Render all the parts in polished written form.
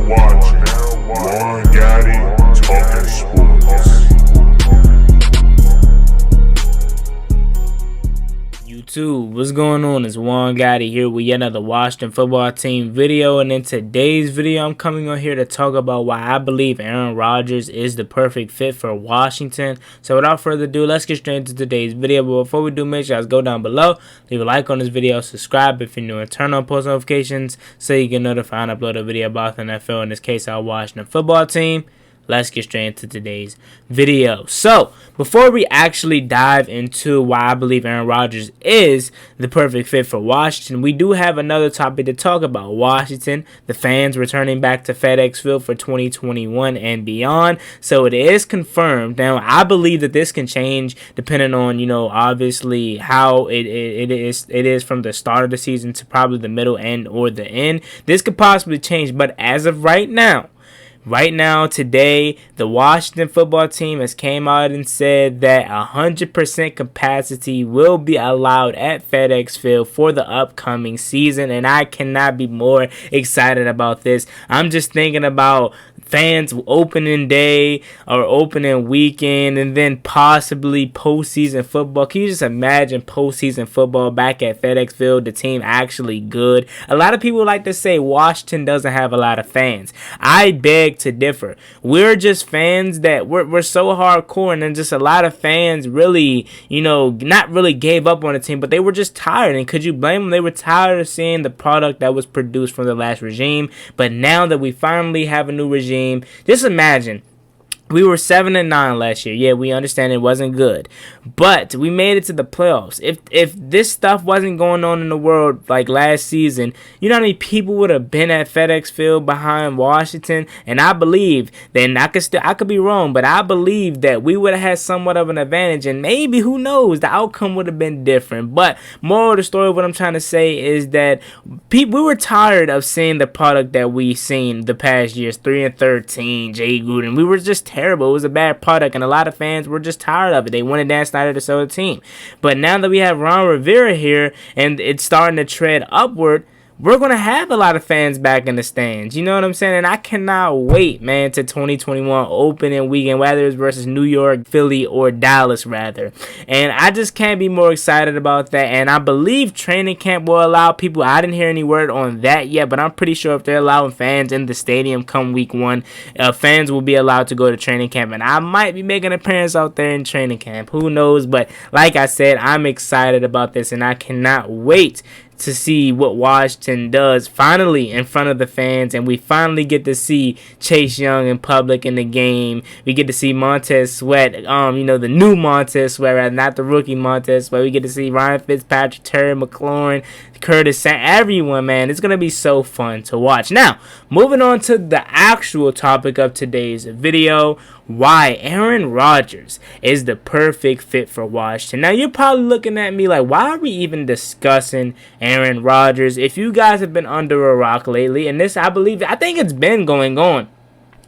watching Juan Gotti Talking Sports. YouTube, what's going on? It's Juan Gotti here with yet another Washington football team video, and in today's video I'm coming on here to talk about why I believe Aaron Rodgers is the perfect fit for Washington. So without further ado, let's get straight into today's video. But before we do, make sure you guys go down below, leave a like on this video, subscribe if you're new, and turn on post notifications so you get notified when I upload a video about the NFL, in this case our Washington football team. Let's get straight into today's video. So, before we actually dive into why I believe Aaron Rodgers is the perfect fit for Washington, we do have another topic to talk about. Washington, the fans returning back to FedEx Field for 2021 and beyond. So, it is confirmed. Now, I believe that this can change depending on, obviously how it is from the start of the season to probably the middle end or the end. This could possibly change, but as of right now, today, the Washington football team has came out and said that 100% capacity will be allowed at FedEx Field for the upcoming season, and I cannot be more excited about this. I'm just thinking about fans opening day or opening weekend and then possibly postseason football. Can you just imagine postseason football back at FedEx Field, the team actually good? A lot of people like to say Washington doesn't have a lot of fans. I beg to differ. We're just fans that we're so hardcore, and then just a lot of fans really, not really gave up on the team, but they were just tired. And could you blame them? They were tired of seeing the product that was produced from the last regime. But now that we finally have a new regime, just imagine. We were 7-9 last year. Yeah, we understand it wasn't good, but we made it to the playoffs. If this stuff wasn't going on in the world like last season, you know how many people would have been at FedEx Field behind Washington? And I believe, then I could be wrong, but I believe that we would have had somewhat of an advantage, and maybe, who knows, the outcome would have been different. But moral of the story, what I'm trying to say is that we were tired of seeing the product that we seen the past years, 3-13, Jay Gruden. We were just terrible. It was a bad product, and a lot of fans were just tired of it. They wanted Dan Snyder to sell the team. But now that we have Ron Rivera here and it's starting to tread upward, we're going to have a lot of fans back in the stands. You know what I'm saying? And I cannot wait, man, to 2021 opening weekend, whether it's versus New York, Philly, or Dallas, rather. And I just can't be more excited about that. And I believe training camp will allow people. I didn't hear any word on that yet, but I'm pretty sure if they're allowing fans in the stadium come week one, fans will be allowed to go to training camp. And I might be making an appearance out there in training camp. Who knows? But like I said, I'm excited about this, and I cannot wait to see what Washington does finally in front of the fans, and we finally get to see Chase Young in public in the game. We get to see Montez Sweat, the new Montez Sweat, rather, not the rookie Montez Sweat. We get to see Ryan Fitzpatrick, Terry McLaurin, Curtis, everyone, man. It's going to be so fun to watch. Now, moving on to the actual topic of today's video, why Aaron Rodgers is the perfect fit for Washington. Now, you're probably looking at me like, why are we even discussing Aaron Rodgers? If you guys have been under a rock lately, and this, I think it's been going on,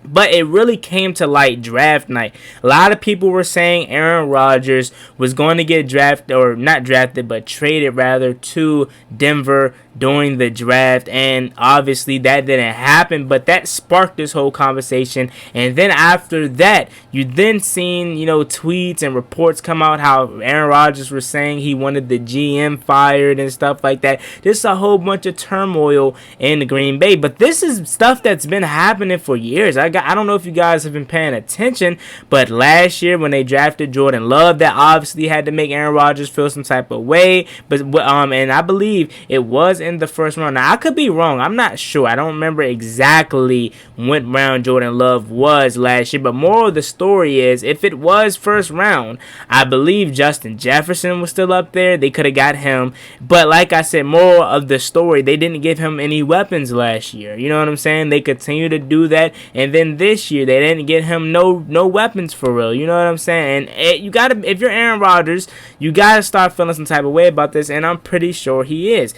but it really came to light draft night. A lot of people were saying Aaron Rodgers was going to get drafted, or not drafted, but traded rather, to Denver during the draft, and obviously that didn't happen, but that sparked this whole conversation. And then after that, you then seen, tweets and reports come out how Aaron Rodgers was saying he wanted the GM fired and stuff like that. Just a whole bunch of turmoil in Green Bay. But this is stuff that's been happening for years. I don't know if you guys have been paying attention, but last year when they drafted Jordan Love, that obviously had to make Aaron Rodgers feel some type of way. But and I believe it was in the first round. Now, I could be wrong. I'm not sure. I don't remember exactly what round Jordan Love was last year. But moral of the story is, if it was first round, I believe Justin Jefferson was still up there. They could have got him. But like I said, moral of the story, they didn't give him any weapons last year. You know what I'm saying? They continue to do that. And then this year, they didn't get him no weapons for real. You know what I'm saying? And you got to, if you're Aaron Rodgers, you got to start feeling some type of way about this. And I'm pretty sure he is.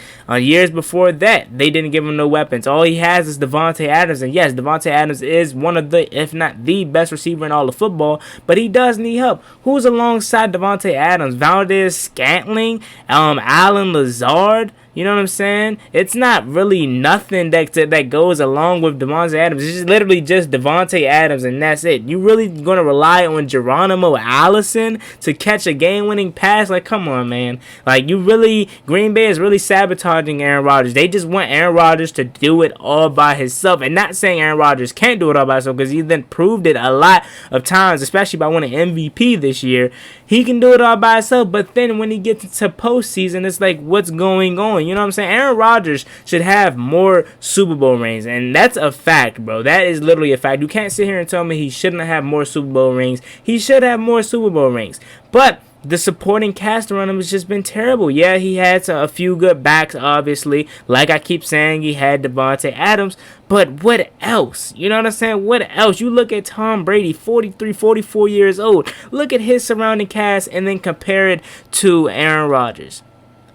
Years before that, they didn't give him no weapons. All he has is Devontae Adams. And yes, Devontae Adams is one of the, if not the best receiver in all of football, but he does need help. Who's alongside Devontae Adams? Valdez Scantling, Allen Lazard. You know what I'm saying? It's not really nothing that goes along with Davante Adams. It's just literally just Davante Adams, and that's it. You really going to rely on Geronimo Allison to catch a game-winning pass? Like, come on, man. Like, Green Bay is really sabotaging Aaron Rodgers. They just want Aaron Rodgers to do it all by himself. And not saying Aaron Rodgers can't do it all by himself, because he then proved it a lot of times, especially by winning MVP this year. He can do it all by himself, but then when he gets to postseason, it's like, what's going on? You know what I'm saying? Aaron Rodgers should have more Super Bowl rings, and that's a fact, bro. That is literally a fact. You can't sit here and tell me he shouldn't have more Super Bowl rings. He should have more Super Bowl rings. But the supporting cast around him has just been terrible. Yeah, he had a few good backs, obviously. Like I keep saying, he had Davante Adams. But what else? You know what I'm saying? What else? You look at Tom Brady, 43, 44 years old. Look at his surrounding cast and then compare it to Aaron Rodgers.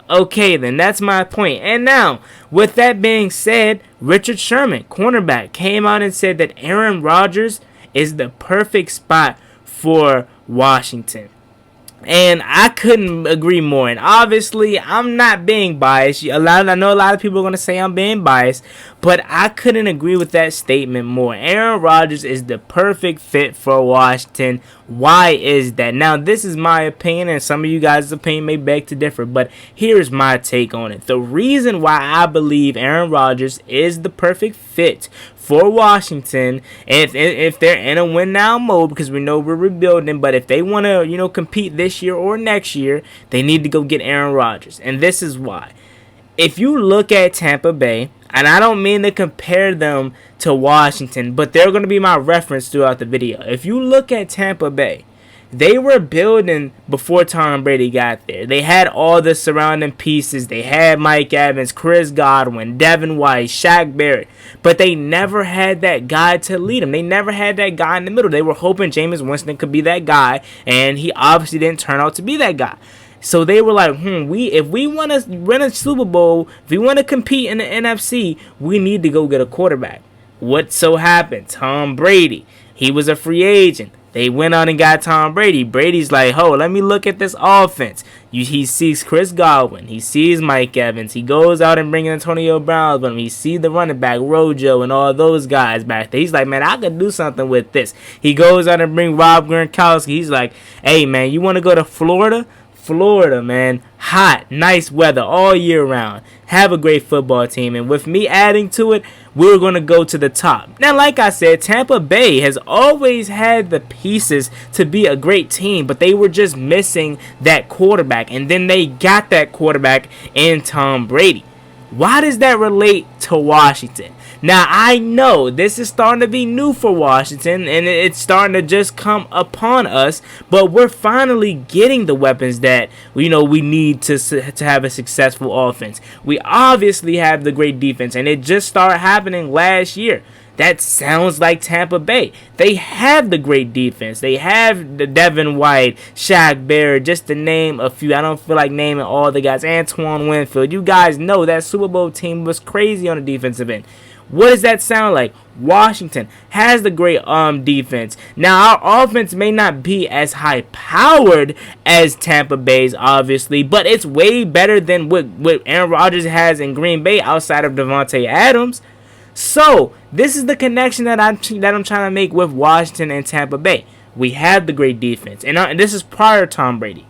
Okay, then that's my point. And now, with that being said, Richard Sherman, cornerback, came out and said that Aaron Rodgers is the perfect spot for Washington. And I couldn't agree more. And obviously, I'm not being biased. I know a lot of people are going to say I'm being biased, but I couldn't agree with that statement more. Aaron Rodgers is the perfect fit for Washington. Why is that? Now, this is my opinion, and some of you guys' opinion may beg to differ, but here's my take on it. The reason why I believe Aaron Rodgers is the perfect fit for Washington, and if they're in a win now mode, because we know we're rebuilding, but if they want to, compete this year or next year, they need to go get Aaron Rodgers. And this is why. If you look at Tampa Bay, and I don't mean to compare them to Washington, but they're going to be my reference throughout the video. If you look at Tampa Bay, they were building before Tom Brady got there. They had all the surrounding pieces. They had Mike Evans, Chris Godwin, Devin White, Shaq Barrett. But they never had that guy to lead them. They never had that guy in the middle. They were hoping Jameis Winston could be that guy, and he obviously didn't turn out to be that guy. So they were like, if we want to win a Super Bowl, if we want to compete in the NFC, we need to go get a quarterback. What so happened? Tom Brady. He was a free agent. They went out and got Tom Brady. Brady's like, let me look at this offense. He sees Chris Godwin. He sees Mike Evans. He goes out and brings Antonio Brown with him. He sees the running back, Rojo, and all those guys back there. He's like, man, I could do something with this. He goes out and brings Rob Gronkowski. He's like, hey, man, you want to go to Florida? Florida, man, hot, nice weather all year round. Have a great football team, and with me adding to it, we're going to go to the top. Now, like I said, Tampa Bay has always had the pieces to be a great team, but they were just missing that quarterback, and then they got that quarterback in Tom Brady. Why does that relate to Washington? Now, I know this is starting to be new for Washington, and it's starting to just come upon us, but we're finally getting the weapons that we need to have a successful offense. We obviously have the great defense, and it just started happening last year. That sounds like Tampa Bay. They have the great defense. They have the Devin White, Shaq Barrett, just to name a few. I don't feel like naming all the guys. Antoine Winfield. You guys know that Super Bowl team was crazy on the defensive end. What does that sound like? Washington has the great defense. Now, our offense may not be as high-powered as Tampa Bay's, obviously, but it's way better than what Aaron Rodgers has in Green Bay outside of Davante Adams. So, this is the connection that I'm trying to make with Washington and Tampa Bay. We have the great defense, and this is prior to Tom Brady.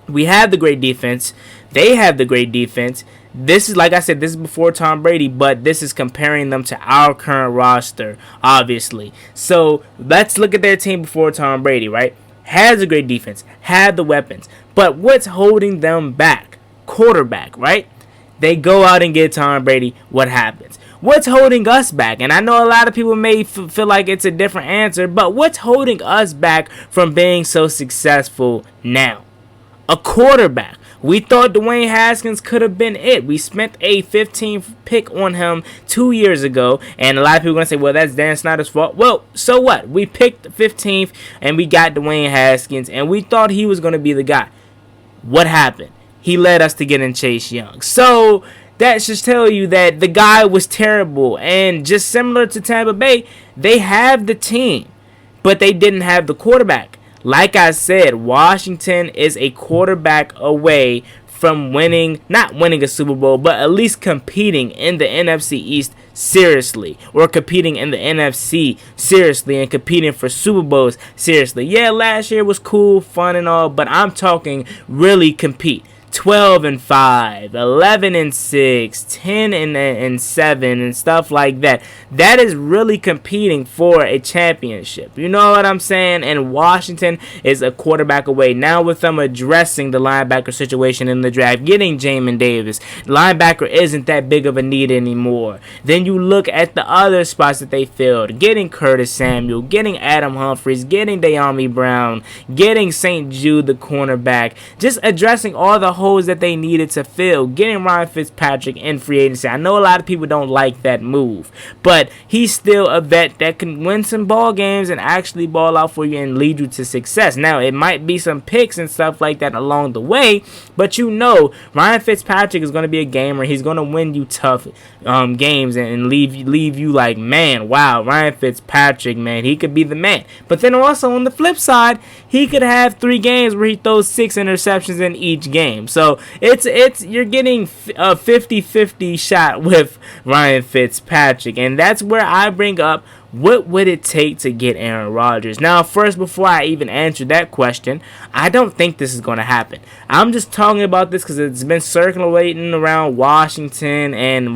We have the great defense. They have the great defense. This is, like I said, this is before Tom Brady, but this is comparing them to our current roster, obviously. So, let's look at their team before Tom Brady, right? Has a great defense, had the weapons, but what's holding them back? Quarterback, right? They go out and get Tom Brady. What happens? What's holding us back? And I know a lot of people may feel like it's a different answer, but what's holding us back from being so successful now? A quarterback. We thought Dwayne Haskins could have been it. We spent a 15th pick on him 2 years ago, and a lot of people are going to say, well, that's Dan Snyder's fault. Well, so what? We picked 15th, and we got Dwayne Haskins, and we thought he was going to be the guy. What happened? He led us to get in Chase Young. So that should tell you that the guy was terrible, and just similar to Tampa Bay, they have the team, but they didn't have the quarterback. Like I said, Washington is a quarterback away from not winning a Super Bowl, but at least competing in the NFC East seriously, or competing in the NFC seriously, and competing for Super Bowls seriously. Yeah, last year was cool, fun and all, but I'm talking really compete. 12-5, 11-6, 10-7, and stuff like that. That is really competing for a championship. You know what I'm saying? And Washington is a quarterback away. Now with them addressing the linebacker situation in the draft, getting Jamin Davis, linebacker isn't that big of a need anymore. Then you look at the other spots that they filled, getting Curtis Samuel, getting Adam Humphries, getting De'Ami Brown, getting St. Jude, the cornerback, just addressing all the holes that they needed to fill, getting Ryan Fitzpatrick in free agency. I know a lot of people don't like that move, but he's still a vet that can win some ball games and actually ball out for you and lead you to success. Now, it might be some picks and stuff like that along the way, but you know Ryan Fitzpatrick is going to be a gamer. He's going to win you tough games and leave you like, man, wow, Ryan Fitzpatrick, man, he could be the man. But then also on the flip side, he could have 3 games where he throws 6 interceptions in each game. So it's you're getting a 50-50 shot with Ryan Fitzpatrick, and that's where I bring up, what would it take to get Aaron Rodgers? Now, first, before I even answer that question, I don't think this is going to happen. I'm just talking about this because it's been circulating around Washington and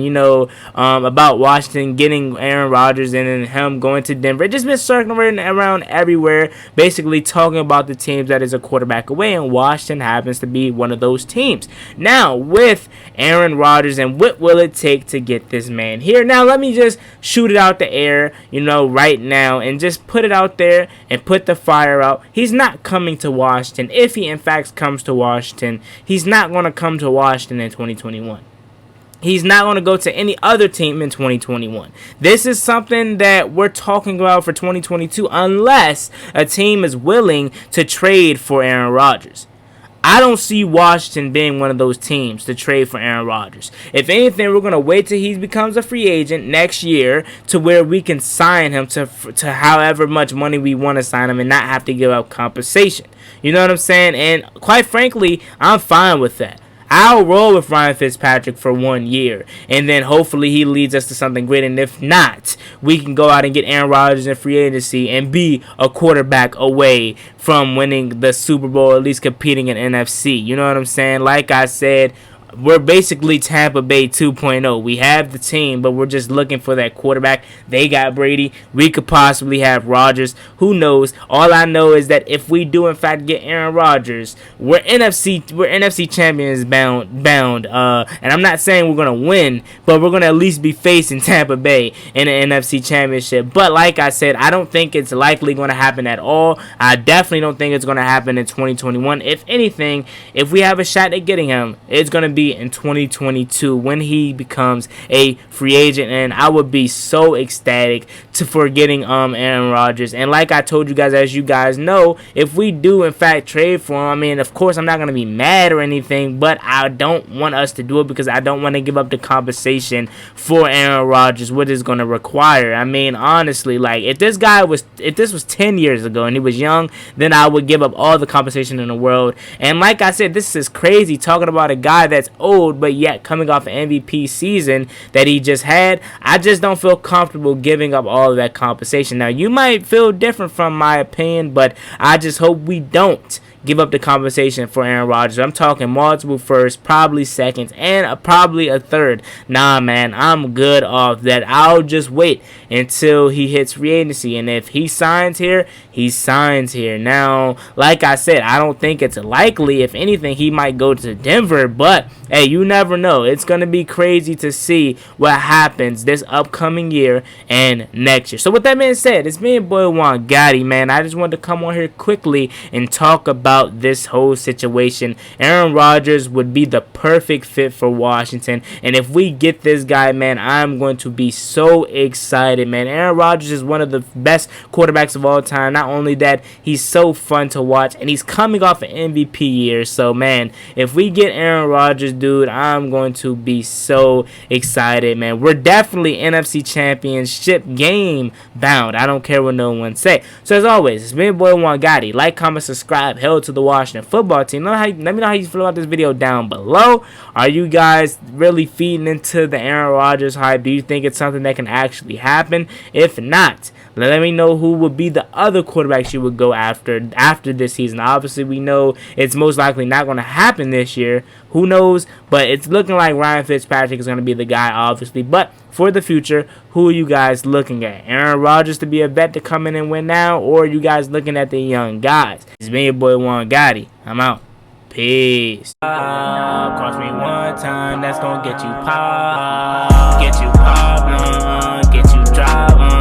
you know, about Washington getting Aaron Rodgers and him going to Denver. It's just been circulating around everywhere, basically talking about the teams that is a quarterback away, and Washington happens to be one of those teams. Now, with Aaron Rodgers, and what will it take to get this man here? Now, let me just shoot it out the air, you know, right now, and just put it out there and put the fire out. He's not coming to Washington. If he in fact comes to Washington, he's not going to come to Washington in 2021. He's not going to go to any other team in 2021. This is something that we're talking about for 2022, unless a team is willing to trade for Aaron Rodgers. I don't see Washington being one of those teams to trade for Aaron Rodgers. If anything, we're going to wait till he becomes a free agent next year to where we can sign him to however much money we want to sign him and not have to give up compensation. You know what I'm saying? And quite frankly, I'm fine with that. I'll roll with Ryan Fitzpatrick for 1 year, and then hopefully he leads us to something great. And if not, we can go out and get Aaron Rodgers in free agency and be a quarterback away from winning the Super Bowl, or at least competing in NFC. You know what I'm saying? Like I said, we're basically Tampa Bay 2.0. We have the team, but we're just looking for that quarterback. They got Brady. We could possibly have Rodgers. Who knows? All I know is that if we do in fact get Aaron Rodgers, we're NFC champions bound. And I'm not saying we're gonna win, but we're gonna at least be facing Tampa Bay in the NFC championship. But like I said, I don't think it's likely gonna happen at all. I definitely don't think it's gonna happen in 2021. If anything, if we have a shot at getting him, it's gonna be in 2022 when he becomes a free agent, and I would be so ecstatic for getting Aaron Rodgers. And like I told you guys, as you guys know, if we do in fact trade for him, I mean, of course I'm not going to be mad or anything, but I don't want us to do it because I don't want to give up the compensation for Aaron Rodgers, what is going to require. I mean, honestly, like if this was 10 years ago and he was young, then I would give up all the compensation in the world. And like I said, this is crazy talking about a guy that's old, but yet coming off an MVP season that he just had. I just don't feel comfortable giving up all of that compensation. Now, you might feel different from my opinion, but I just hope we don't give up the compensation for Aaron Rodgers. I'm talking multiple firsts, probably seconds, and probably a third. Nah, man, I'm good off that. I'll just wait until he hits free agency, and if he signs here, he signs here. Now, like I said, I don't think it's likely. If anything, he might go to Denver, but hey, you never know. It's going to be crazy to see what happens this upcoming year and next year. So with that being said, it's me and boy Juan Gotti, man. I just wanted to come on here quickly and talk about this whole situation. Aaron Rodgers would be the perfect fit for Washington, and if we get this guy, man, I'm going to be so excited, man. Aaron Rodgers is one of the best quarterbacks of all time. Not only that, he's so fun to watch, and he's coming off an MVP year. So, man, if we get Aaron Rodgers, dude, I'm going to be so excited, man. We're definitely NFC Championship game bound. I don't care what no one say. So, as always, it's me, boy Juan Gotti. Like, comment, subscribe. Hell go to the Washington football team. Let me know how you feel about this video down below. Are you guys really feeding into the Aaron Rodgers hype? Do you think it's something that can actually happen? If not, let me know who would be the other quarterbacks you would go after this season. Obviously, we know it's most likely not going to happen this year. Who knows? But it's looking like Ryan Fitzpatrick is going to be the guy, obviously. But for the future, who are you guys looking at? Aaron Rodgers to be a vet to come in and win now? Or are you guys looking at the young guys? It's me, your boy Juan Gotti. I'm out. Peace. Cost me one time, that's gonna get you pop. Get you pop, get you drop.